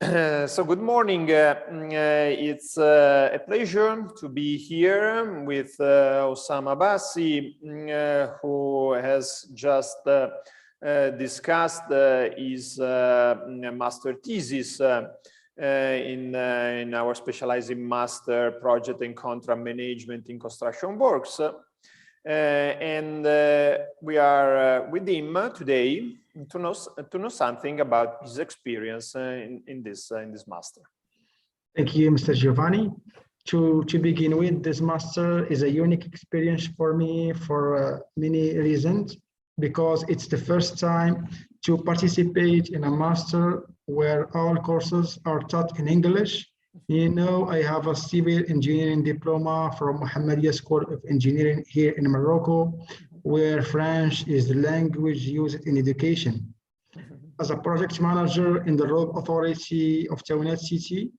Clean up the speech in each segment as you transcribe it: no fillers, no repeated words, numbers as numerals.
So good morning. It's a pleasure to be here with Oussama Abassi, who has just discussed his master thesis in our specializing master project in contract management in construction works. We are with him today to know something about his experience in this master. Thank you, Mr. Giovanni. To begin with, this master is a unique experience for me for many reasons, because it's the first time to participate in a master where all courses are taught in English. You know, I have a civil engineering diploma from Mohammedia School of Engineering here in Morocco, where French is the language used in education. As a project manager in the road authority of Taounet City,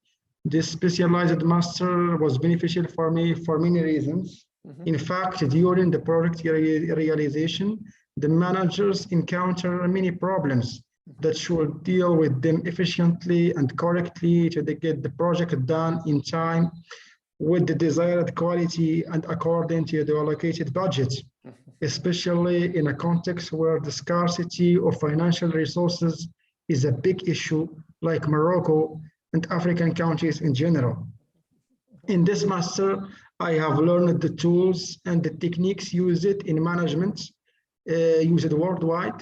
this specialized master was beneficial for me for many reasons. In fact, during the project realization, the managers encounter many problems that should deal with them efficiently and correctly to get the project done in time with the desired quality and according to the allocated budget, especially in a context where the scarcity of financial resources is a big issue, like Morocco and African countries in general. In this master, I have learned the tools and the techniques used in management, used worldwide.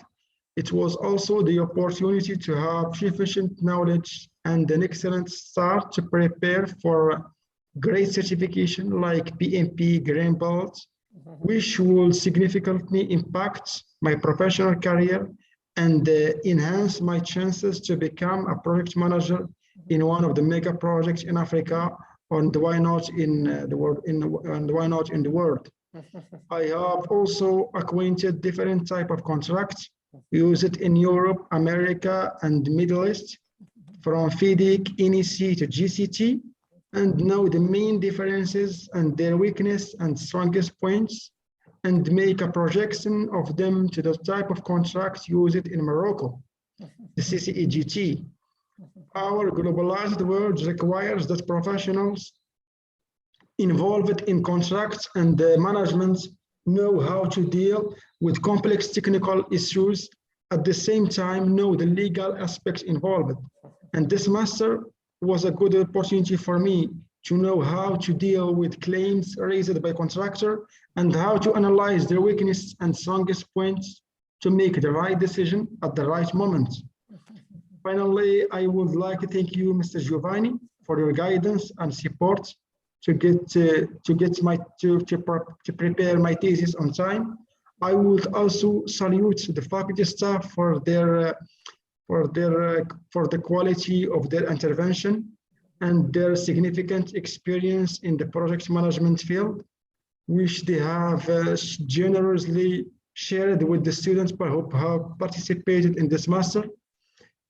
It was also the opportunity to have sufficient knowledge and an excellent start to prepare for great certification like PMP Green Belt, which will significantly impact my professional career and enhance my chances to become a project manager in one of the mega projects in Africa, and why not in the world? Why not in the world? I have also acquainted different type of contracts used in Europe, America, and Middle East, from FIDIC, NEC to GCT, and know the main differences and their weakness and strongest points, and make a projection of them to the type of contracts used in Morocco, the CCEGT. Our globalized world requires that professionals involved in contracts and management know how to deal with complex technical issues, at the same time know the legal aspects involved. And this master was a good opportunity for me to know how to deal with claims raised by contractor and how to analyze their weaknesses and strongest points to make the right decision at the right moment. Finally, I would like to thank you, Mr. Giovanni, for your guidance and support to prepare my thesis on time. I would also salute the faculty staff for the quality of their intervention and their significant experience in the project management field, which they have generously shared with the students who have participated in this master.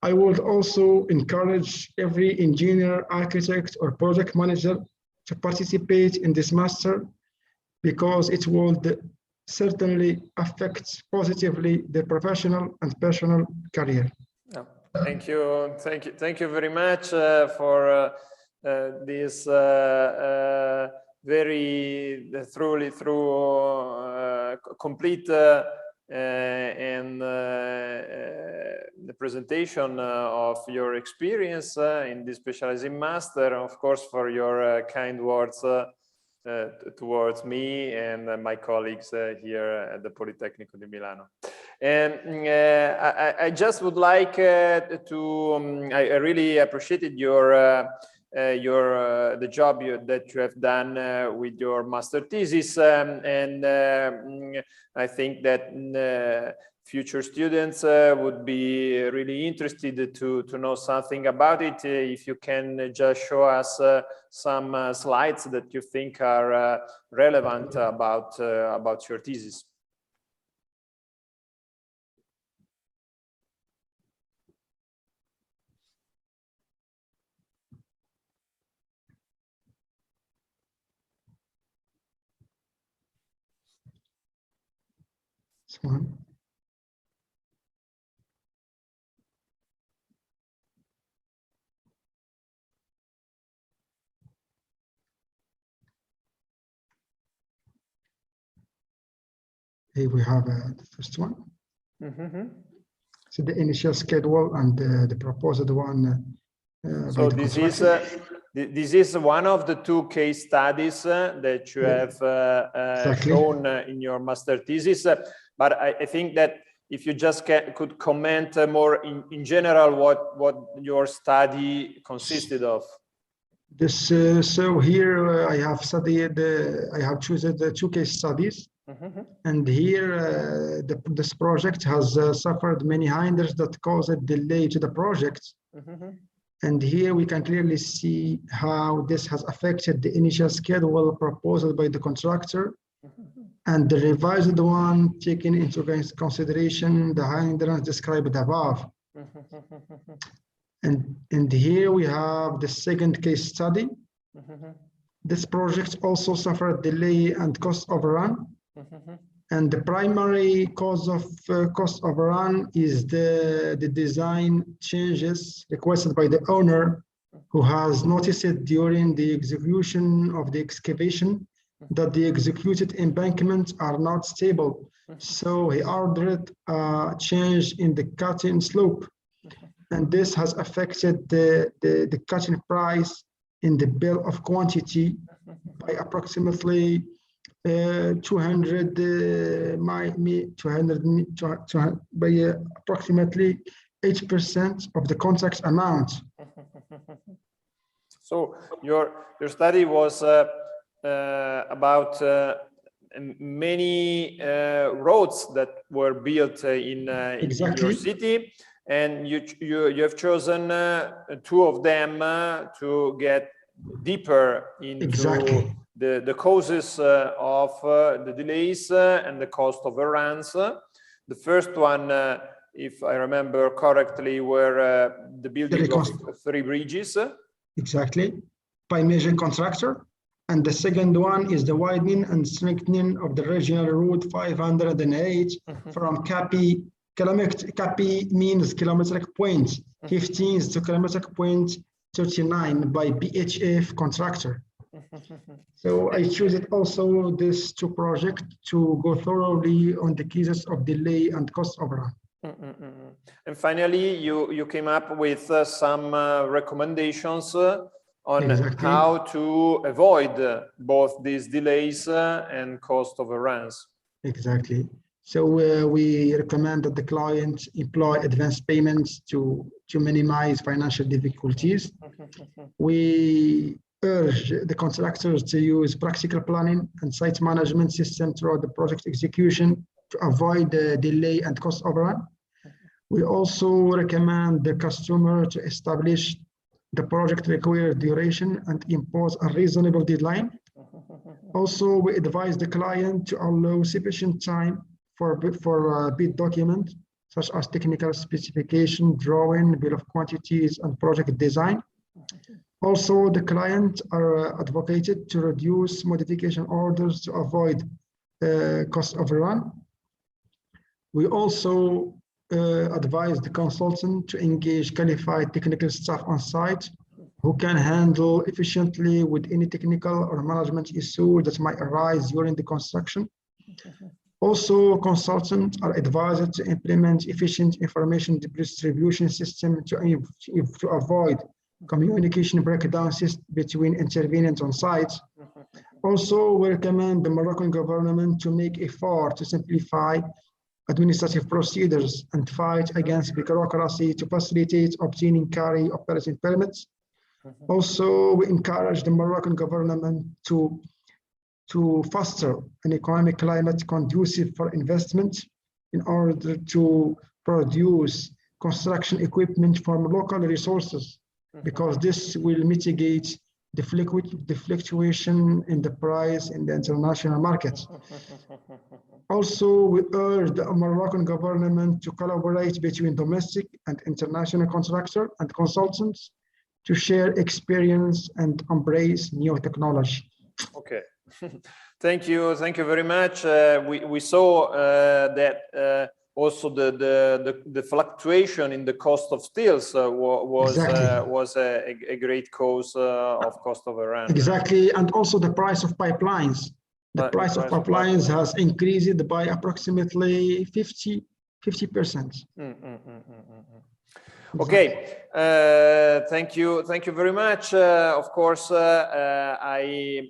I would also encourage every engineer, architect, or project manager to participate in this master, because it would certainly affect positively their professional and personal career. Oh, thank you very much for this very truly complete and the presentation of your experience in this specializing master, of course, for your kind words towards me and my colleagues here at the Politecnico di Milano. And I just would like to, I really appreciated the job that you have done with your master thesis, and I think that future students would be really interested to know something about it. If you can just show us some slides that you think are relevant about your thesis. Here we have the first one. So the initial schedule and the proposed one. So this is one of the two case studies that you have shown in your master thesis. But I think that if you just could comment more in general what your study consisted of. This so here I have studied. I have chosen the two case studies, and here this project has suffered many hindrances that caused delay to the project. And here we can clearly see how this has affected the initial schedule proposed by the contractor and the revised one taking into consideration the hindrance described above. And here we have the second case study. This project also suffered delay and cost overrun. And the primary cause of cost overrun is the design changes requested by the owner, who has noticed it during the execution of the excavation that the executed embankments are not stable. So he ordered a change in the cutting slope. And this has affected the cutting price in the bill of quantity by approximately 200 by approximately 8% of the contract's amount. So your study was about many roads that were built in your city, and you have chosen two of them to get deeper into the causes of the delays and the cost overruns. The first one, if I remember correctly, were the building of 3 bridges. Exactly, by major contractor. And the second one is the widening and strengthening of the regional route 508 from Capi means kilometric point 15 to kilometric point 39 by BHF contractor. So I choose it also this two projects to go thoroughly on the cases of delay and cost overrun. And finally, you came up with some recommendations on how to avoid both these delays and cost overruns. Exactly. So we recommend that the client employ advanced payments to minimize financial difficulties. We urge the contractors to use practical planning and site management system throughout the project execution to avoid the delay and cost overrun. We also recommend the customer to establish the project required duration and impose a reasonable deadline. Also, we advise the client to allow sufficient time for bid document, such as technical specification, drawing, bill of quantities, and project design. Also, the client are advocated to reduce modification orders to avoid cost overrun. We also advise the consultant to engage qualified technical staff on site who can handle efficiently with any technical or management issue that might arise during the construction. Also, consultants are advised to implement efficient information distribution system to avoid communication breakdowns between intervenants on site. Also, we recommend the Moroccan government to make effort to simplify administrative procedures and fight against bureaucracy to facilitate obtaining carry operating permits. Also, we encourage the Moroccan government to foster an economic climate conducive for investment in order to produce construction equipment from local resources, because this will mitigate the fluctuation in the price in the international markets. Also, we urge the Moroccan government to collaborate between domestic and international contractors and consultants to share experience and embrace new technology. Okay, thank you very much. We saw that also the fluctuation in the cost of steels was a great cause of cost overrun. Exactly, and also the price of pipelines. The price of appliance has increased by approximately 50%. Okay, thank you very much. Of course, I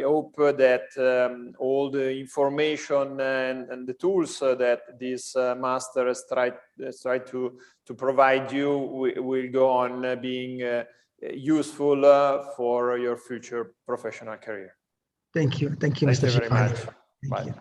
hope that all the information and the tools that this master has tried to provide you will go on being useful for your future professional career. Thank you, Mr. Thank you very much. Bye.